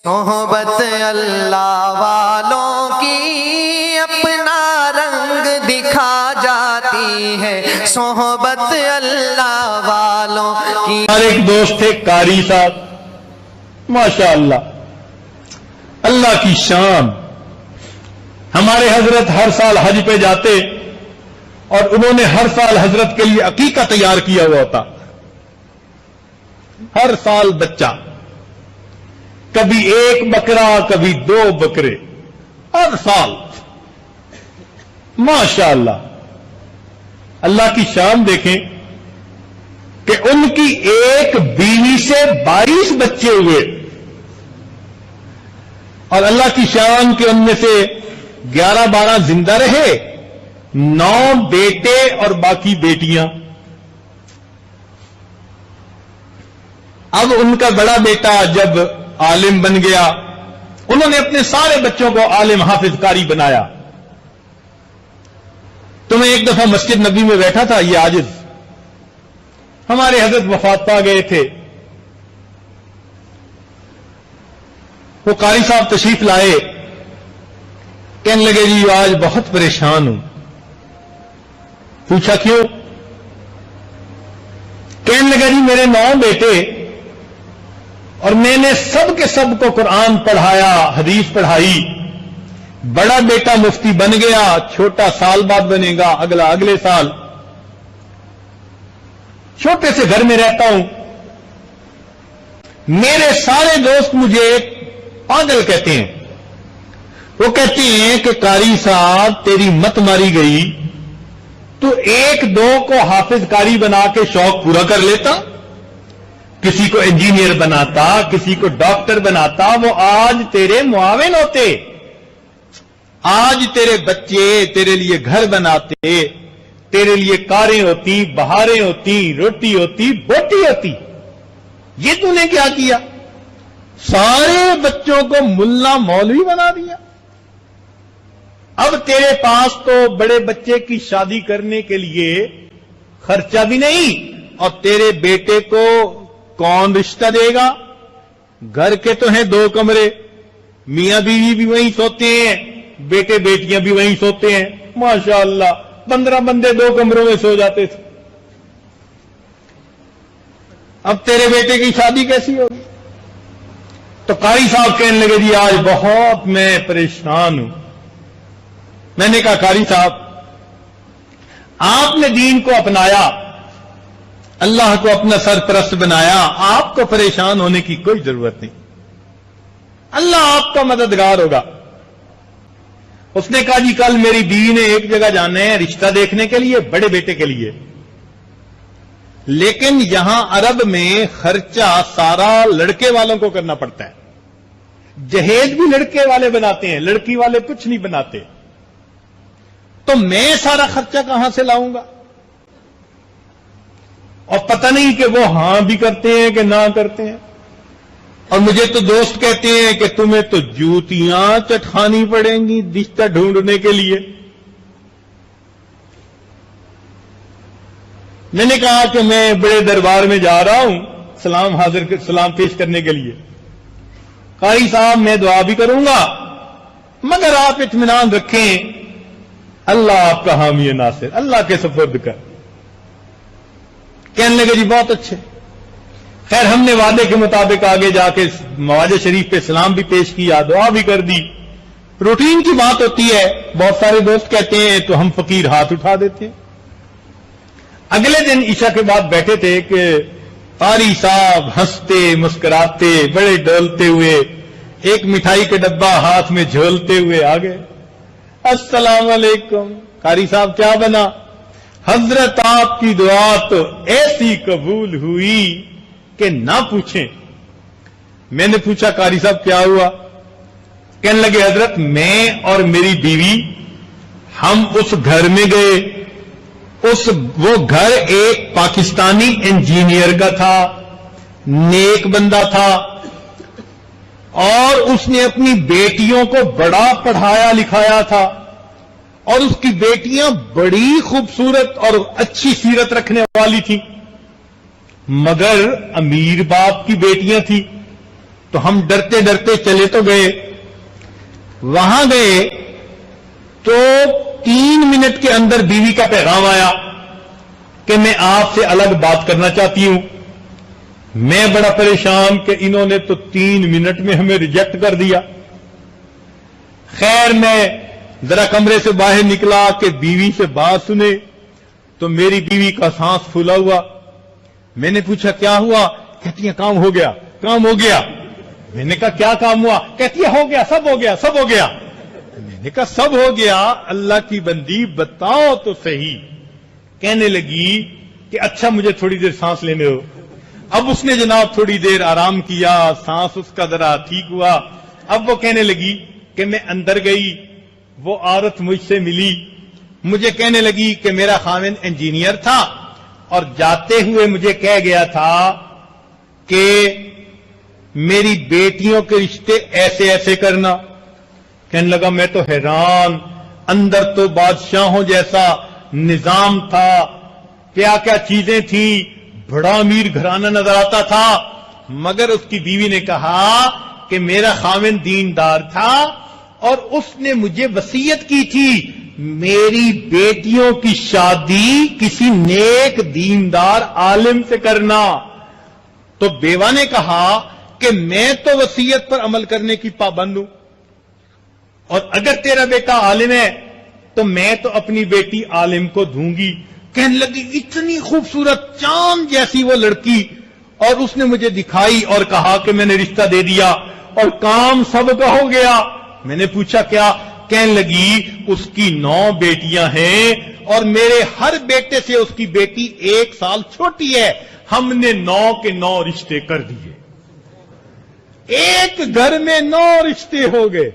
صحبت اللہ والوں کی اپنا رنگ دکھا جاتی ہے، صحبت اللہ والوں کی۔ ہر ایک دوست تھے قاری صاحب، ماشاءاللہ اللہ کی شان۔ ہمارے حضرت ہر سال حج پہ جاتے اور انہوں نے ہر سال حضرت کے لیے عقیقہ تیار کیا ہوا ہوتا، ہر سال بچہ، کبھی ایک بکرا کبھی دو بکرے، ہر سال ماشاءاللہ۔ اللہ کی شان دیکھیں کہ ان کی ایک بیوی سے 22 بچے ہوئے، اور اللہ کی شان کہ ان میں سے 11-12 زندہ رہے، 9 بیٹے اور باقی بیٹیاں۔ اب ان کا بڑا بیٹا جب عالم بن گیا، انہوں نے اپنے سارے بچوں کو عالم حافظ قاری بنایا۔ تو میں ایک دفعہ مسجد نبی میں بیٹھا تھا، یہ عاجز، ہمارے حضرت وفات پا گئے تھے، وہ قاری صاحب تشریف لائے، کہنے لگے جی آج بہت پریشان ہوں۔ پوچھا کیوں؟ کہنے لگا جی میرے 9 بیٹے اور میں نے سب کے سب کو قرآن پڑھایا، حدیث پڑھائی، بڑا بیٹا مفتی بن گیا، چھوٹا سال بعد بنے گا، اگلا اگلے سال، چھوٹے سے گھر میں رہتا ہوں، میرے سارے دوست مجھے پاگل کہتے ہیں۔ وہ کہتے ہیں کہ قاری صاحب تیری مت ماری گئی، تو 1-2 کو حافظ قاری بنا کے شوق پورا کر لیتا، کسی کو انجینئر بناتا، کسی کو ڈاکٹر بناتا، وہ آج تیرے معاون ہوتے، آج تیرے بچے تیرے لیے گھر بناتے، تیرے لیے کاریں ہوتی، بہاریں ہوتی، روٹی ہوتی، بوٹی ہوتی۔ یہ تو نے کیا کیا؟ سارے بچوں کو ملا مولوی بنا دیا۔ اب تیرے پاس تو بڑے بچے کی شادی کرنے کے لیے خرچہ بھی نہیں، اور تیرے بیٹے کو کون رشتہ دے گا؟ گھر کے تو ہیں 2 کمرے، میاں بیوی بھی وہیں سوتے ہیں، بیٹے بیٹیاں بھی وہیں سوتے ہیں، ماشاءاللہ 15 بندے 2 کمروں میں سو جاتے تھے۔ اب تیرے بیٹے کی شادی کیسی ہوگی؟ تو قاری صاحب کہنے لگے جی آج بہت میں پریشان ہوں۔ میں نے کہا قاری صاحب آپ نے دین کو اپنایا، اللہ کو اپنا سرپرست بنایا، آپ کو پریشان ہونے کی کوئی ضرورت نہیں، اللہ آپ کا مددگار ہوگا۔ اس نے کہا جی کل میری بیوی نے ایک جگہ جانا ہے رشتہ دیکھنے کے لیے، بڑے بیٹے کے لیے، لیکن یہاں عرب میں خرچہ سارا لڑکے والوں کو کرنا پڑتا ہے، جہیز بھی لڑکے والے بناتے ہیں، لڑکی والے کچھ نہیں بناتے، تو میں سارا خرچہ کہاں سے لاؤں گا؟ اور پتہ نہیں کہ وہ ہاں بھی کرتے ہیں کہ نہ کرتے ہیں۔ اور مجھے تو دوست کہتے ہیں کہ تمہیں تو جوتیاں چٹخانی پڑیں گی رشتہ ڈھونڈنے کے لیے۔ میں نے کہا کہ میں بڑے دربار میں جا رہا ہوں سلام پیش کرنے کے لیے، قاری صاحب میں دعا بھی کروں گا، مگر آپ اطمینان رکھیں اللہ آپ کا حامی ناصر، اللہ کے سپرد کر۔ کہنے لگے جی بہت اچھے۔ خیر ہم نے وعدے کے مطابق آگے جا کے مواج شریف پہ سلام بھی پیش کیا، دعا بھی کر دی۔ روٹین کی بات ہوتی ہے، بہت سارے دوست کہتے ہیں تو ہم فقیر ہاتھ اٹھا دیتے ہیں۔ اگلے دن عشاء کے بعد بیٹھے تھے کہ قاری صاحب ہنستے مسکراتے بڑے ڈولتے ہوئے ایک مٹھائی کا ڈبہ ہاتھ میں جھولتے ہوئے آ گئے۔ السلام علیکم۔ قاری صاحب کیا بنا؟ حضرت آپ کی دعا تو ایسی قبول ہوئی کہ نہ پوچھیں۔ میں نے پوچھا قاری صاحب کیا ہوا؟ کہنے لگے حضرت میں اور میری بیوی ہم اس گھر میں گئے، وہ گھر ایک پاکستانی انجینئر کا تھا، نیک بندہ تھا، اور اس نے اپنی بیٹیوں کو بڑا پڑھایا لکھایا تھا، اور اس کی بیٹیاں بڑی خوبصورت اور اچھی سیرت رکھنے والی تھیں، مگر امیر باپ کی بیٹیاں تھیں، تو ہم ڈرتے ڈرتے چلے تو گئے. وہاں گئے تو 3 منٹ کے اندر بیوی کا پیغام آیا کہ میں آپ سے الگ بات کرنا چاہتی ہوں. میں بڑا پریشان کہ انہوں نے تو 3 منٹ میں ہمیں ریجیکٹ کر دیا. خیر میں ذرا کمرے سے باہر نکلا کہ بیوی سے بات سنے تو میری بیوی کا سانس پھولا ہوا. میں نے پوچھا کیا ہوا؟ کہتی ہے کام ہو گیا، کام ہو گیا. میں نے کہا کیا کام ہوا؟ کہتی ہے ہو گیا، سب ہو گیا، سب ہو گیا. میں نے کہا سب ہو گیا؟ اللہ کی بندی بتاؤ تو صحیح. کہنے لگی کہ اچھا مجھے تھوڑی دیر سانس لینے ہو. اب اس نے جناب تھوڑی دیر آرام کیا، سانس اس کا ذرا ٹھیک ہوا. اب وہ کہنے لگی کہ میں اندر گئی، وہ عورت مجھ سے ملی، مجھے کہنے لگی کہ میرا خاوند انجینئر تھا اور جاتے ہوئے مجھے کہہ گیا تھا کہ میری بیٹیوں کے رشتے ایسے ایسے کرنا. کہنے لگا میں تو حیران، اندر تو بادشاہوں جیسا نظام تھا، کیا کیا چیزیں تھیں، بڑا امیر گھرانہ نظر آتا تھا. مگر اس کی بیوی نے کہا کہ میرا خاوند دیندار تھا اور اس نے مجھے وصیت کی تھی میری بیٹیوں کی شادی کسی نیک دیندار عالم سے کرنا. تو بیوہ نے کہا کہ میں تو وصیت پر عمل کرنے کی پابند ہوں، اور اگر تیرا بیٹا عالم ہے تو میں تو اپنی بیٹی عالم کو دوں گی. کہنے لگی اتنی خوبصورت چاند جیسی وہ لڑکی، اور اس نے مجھے دکھائی اور کہا کہ میں نے رشتہ دے دیا اور کام سب کا ہو گیا. میں نے پوچھا کیا؟ کہنے لگی اس کی 9 بیٹیاں ہیں اور میرے ہر بیٹے سے اس کی بیٹی 1 سال چھوٹی ہے. ہم نے 9 کے 9 رشتے کر دیے. ایک گھر میں 9 رشتے ہو گئے.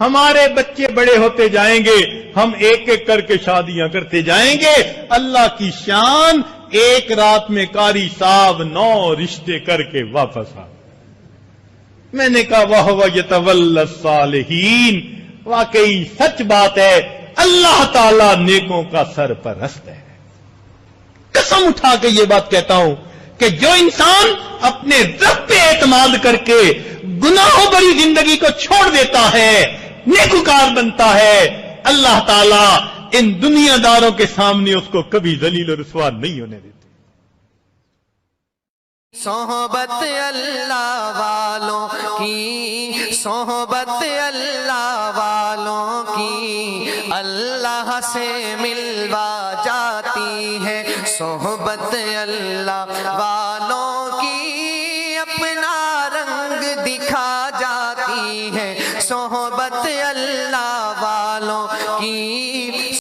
ہمارے بچے بڑے ہوتے جائیں گے، ہم ایک ایک کر کے شادیاں کرتے جائیں گے. اللہ کی شان، ایک رات میں قاری صاحب 9 رشتے کر کے واپس آ. میں نے کہا وَهُوَ يَتَوَلَّى الصَّالِحِينَ. واقعی سچ بات ہے، اللہ تعالی نیکوں کا سرپرست ہے. قسم اٹھا کے یہ بات کہتا ہوں کہ جو انسان اپنے رب پہ اعتماد کر کے گناہوں بھری زندگی کو چھوڑ دیتا ہے، نیکوکار بنتا ہے، اللہ تعالیٰ ان دنیا داروں کے سامنے اس کو کبھی ذلیل و رسوا نہیں ہونے دیتے. صحبت اللہ والوں کی، صحبت اللہ والوں کی اللہ سے ملوا جاتی ہے. صحبت اللہ والوں کی اپنا رنگ دکھا جاتی ہے. صحبت اللہ والوں کی